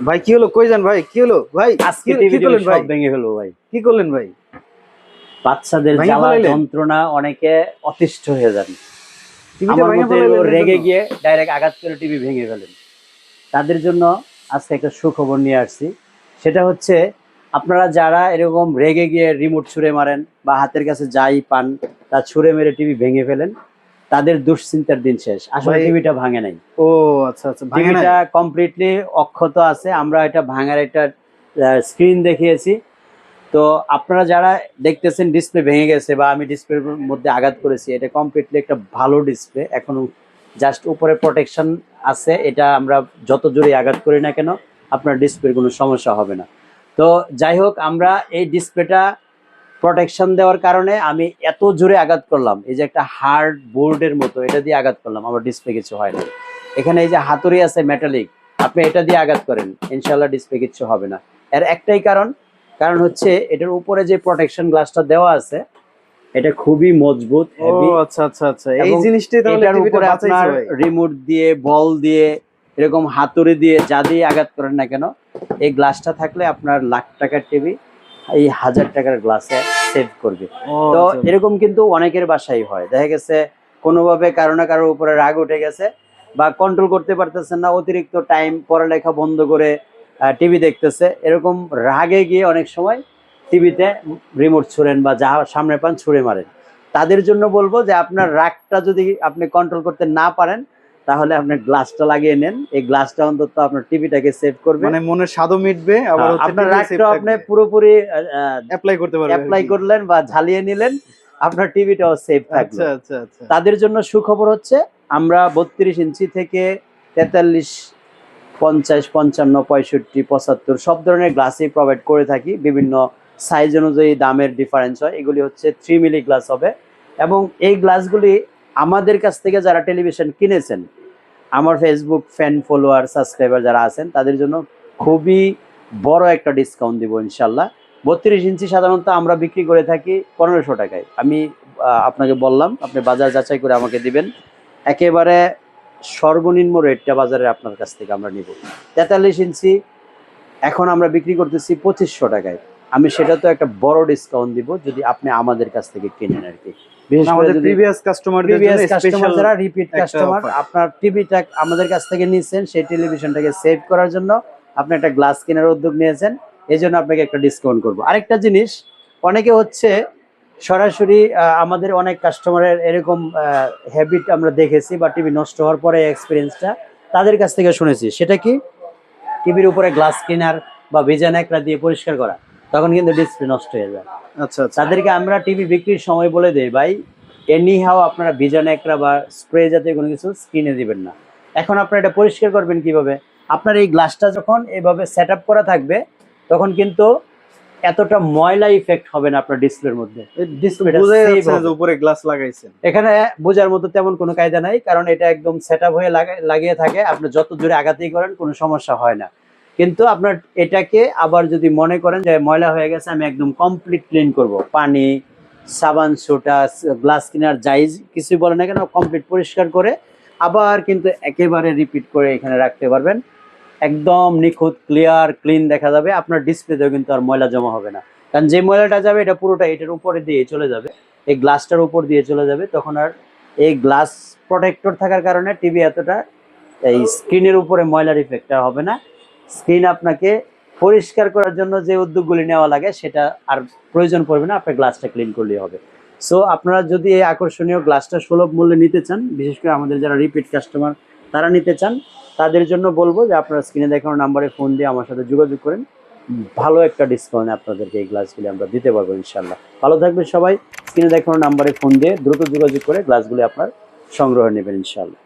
ভাই কি হলো, কই যান ভাই, কি হলো ভাই? আজকে টিভি সব ভেঙে ফেলবো ভাই। কি করলেন ভাই? বাচ্চাদের জ্বালা যন্ত্রণা অনেকে অতিষ্ঠ হয়ে যান, টিভিটা ভেঙে ফেললেন, রেগে গিয়ে ডাইরেক্ট আঘাত করে টিভি ভেঙে ফেলেন। তাদের জন্য আজকে একটা সুখবর নিয়ে আসছি। সেটা হচ্ছে আপনারা যারা এরকম রেগে গিয়ে রিমোট ছুঁড়ে মারেন বা হাতের কাছে যাই পান তা ছুঁড়ে মেরে টিভি ভেঙে ফেলেন, তাদের দুশ্চিন্তার দিন শেষ। আসলে টিভিটা ভাঙে নাই। ও আচ্ছা আচ্ছা, টিভিটা কমপ্লিটলি অক্ষত আছে। আমরা এটা ভাঙার একটা স্ক্রিন দেখিয়েছি। তো আপনারা যারা দেখতেছেন ডিসপ্লে ভেঙে গেছে বা আমি ডিসপ্লের মধ্যে আঘাত করেছি, এটা কমপ্লিটলি একটা ভালো ডিসপ্লে। এখনো জাস্ট উপরে প্রোটেকশন আছে, এটা আমরা যত জোরে আঘাত করি না কেন আপনার ডিসপ্লের কোনো সমস্যা হবে না। তো যাই হোক, আমরা এই ডিসপ্লেটা প্রোটেকশন দেওয়ার কারণে আমি এত জোরে আঘাত করলাম, এই যে একটা হার্ড বোর্ডের মতো এটা দিয়ে আঘাত করলাম, আমার ডিসপ্লে কিছু হয় না। এখানে এই যে হাতুড়ি আছে মেটালিক, আপনি এটা দিয়ে আঘাত করেন, ইনশাল্লাহ ডিসপ্লে কিছু হবে না। এর একটাই কারণ হচ্ছে এটার উপরে যে প্রোটেকশন গ্লাসটা দেওয়া আছে এটা খুবই মজবুত, হেভি। আচ্ছা আচ্ছা আচ্ছা, এই জিনিসটাই তাহলে এটার উপরে আপনার রিমোট দিয়ে, বল দিয়ে, এরকম হাতুড়ি দিয়ে যা দিয়ে আঘাত করেন না কেন, এই গ্লাসটা থাকলে আপনার লাখ টাকার টিভি এই 1000 টাকার গ্লাসে সেভ করবে। তো এরকম কিন্তু অনেকের বাসায় হয়, দেখা গেছে কোনোভাবে কারো না কারোর উপরে রাগ উঠে গেছে বা কন্ট্রোল করতে পারতেছেন না, অতিরিক্ত টাইম পড়ালেখা বন্ধ করে টিভি দেখতেছে, এরকম রাগে গিয়ে অনেক সময় টিভিতে রিমোট ছুঁড়েন বা যা সামনে পান ছুঁড়ে মারেন। তাদের জন্য বলবো যে আপনার রাগটা যদি আপনি কন্ট্রোল করতে না পারেন তাহলে আপনি গ্লাসটা লাগিয়ে নেন। এই গ্লাসটা অন্তত আপনার টিভিটাকে সেভ করবে, মানে মনের স্বাদও মিটবে, আবার আপনার রাগটা আপনি পুরোপুরি অ্যাপ্লাই করতে পারবেন, অ্যাপ্লাই করলেন বা ঝালিয়ে নিলেন, আপনার টিভিটাও সেভ থাকবে। আচ্ছা আচ্ছা আচ্ছা। তাদের জন্য সুখবর হচ্ছে আমরা 32 ইঞ্চি থেকে 43, 50, 55, 65, 75 সব ধরনের গ্লাসই প্রোভাইড করে থাকি। বিভিন্ন সাইজ অনুযায়ী দামের ডিফারেন্স হয়। এগুলি হচ্ছে 3 মিলি গ্লাস হবে এবং এই গ্লাসগুলি আমাদের কাছ থেকে যারা টেলিভিশন কিনেছেন, আমার ফেসবুক ফ্যান ফলোয়ার সাবস্ক্রাইবার যারা আছেন তাদের জন্য খুবই বড় একটা ডিসকাউন্ট দিব ইনশাল্লাহ। 32 ইঞ্চি সাধারণত আমরা বিক্রি করে থাকি 1500 টাকায়। আমি আপনাকে বললাম, আপনি বাজার যাচাই করে আমাকে দিবেন, একেবারে সর্বনিম্ন রেটটা বাজারে আপনার কাছ থেকে আমরা নিব। 43 ইঞ্চি এখন আমরা বিক্রি করতেছি 2500 টাকায়। আমি সেটা তো একটা বড় ডিসকাউন্ট দিব যদি আপনি আমাদের কাছ থেকে কিনেন আর কি। বিশেষ করে প্রিভিয়াস কাস্টমার যারা রিপিট কাস্টমার, আপনার টিভিটা আমাদের কাছ থেকে নিয়েছেন, সেই টেলিভিশনটাকে সেভ করার জন্য আপনি একটা গ্লাস কেনার উদ্যোগ নিয়েছেন, এই জন্য আপনাকে একটা ডিসকাউন্ট করব। আরেকটা জিনিস, অনেকে হচ্ছে সরাসরি আমাদের অনেক কাস্টমারের এরকম হ্যাবিট আমরা দেখেছি বা টিভি নষ্ট হওয়ার পরে এক্সপিরিয়েন্সটা তাদের কাছ থেকে শুনেছি। সেটা কি, টিভির উপরে গ্লাস ক্লিনার বা ভিজা ন্যাকড়া দিয়ে পরিষ্কার করা, তখন কিন্তু ডিসপ্লে নষ্ট হয়ে যায়। আচ্ছা, তাদেরকে আমরা টিভি বিক্রির সময় বলে দেই, ভাই এনি হাও আপনারা ভিজা ন্যাকড়া বা স্প্রে জাতীয় কোনো কিছু স্ক্রিনে দিবেন না। এখন আপনারা এটা পরিষ্কার করবেন কিভাবে? আপনার এই গ্লাসটা যখন এভাবে সেট আপ করা থাকবে তখন কিন্তু এতটা ময়লা ইফেক্ট হবে না আপনার ডিসপ্লের মধ্যে। উপরে গ্লাস লাগাইছেন, এখানে বোঝার মতো তেমন কোনো কায়দা নাই, কারণ এটা একদম সেট আপ হয়ে লাগিয়ে থাকে। আপনি যত জোরে আঘাতই করেন কোনো সমস্যা হয় না। কিন্তু আপনার এটাকে আবার যদি মনে করেন যে ময়লা হয়ে গেছে, আমি একদম কমপ্লিট ক্লিন করব, পানি, সাবান, সোটা, গ্লাস ক্লিনার যাই কিছুই বলে না কেন, কমপ্লিট পরিষ্কার করে আবার কিন্তু একেবারে রিপিট করে এখানে রাখতে পারবেন। একদম নিখুঁত, ক্লিয়ার, ক্লিন দেখা যাবে। আপনার ডিসপ্লেতেও কিন্তু আর ময়লা জমা হবে না, কারণ যে ময়লাটা যাবে এটা পুরোটা এটার উপরে দিয়ে চলে যাবে, এই গ্লাসটার উপর দিয়ে চলে যাবে। তখন আর এই গ্লাস প্রোটেক্টর থাকার কারণে টিভি এতটা এই স্ক্রিনের উপরে ময়লার ইফেক্টটা হবে না। স্ক্রিন আপনাকে পরিষ্কার করার জন্য যে উদ্যোগগুলি নেওয়া লাগে সেটা আর প্রয়োজন পড়বে না, আপনার গ্লাসটা ক্লিন করলেই হবে। সো আপনারা যদি এই আকর্ষণীয় গ্লাসটা সুলভ মূল্যে নিতে চান, বিশেষ করে আমাদের যারা রিপিট কাস্টমার তারা নিতে চান, তাদের জন্য বলবো যে আপনারা স্ক্রিনে দেখানো নাম্বারে ফোন দিয়ে আমার সাথে যোগাযোগ করেন। ভালো একটা ডিসকাউন্ট আপনাদেরকে এই গ্লাসগুলি আমরা দিতে পারবো ইনশাল্লাহ। ভালো থাকবেন সবাই। স্ক্রিনে দেখানো নাম্বারে ফোন দিয়ে দ্রুত যোগাযোগ করে গ্লাসগুলি আপনার সংগ্রহ নেবেন ইনশাল্লাহ।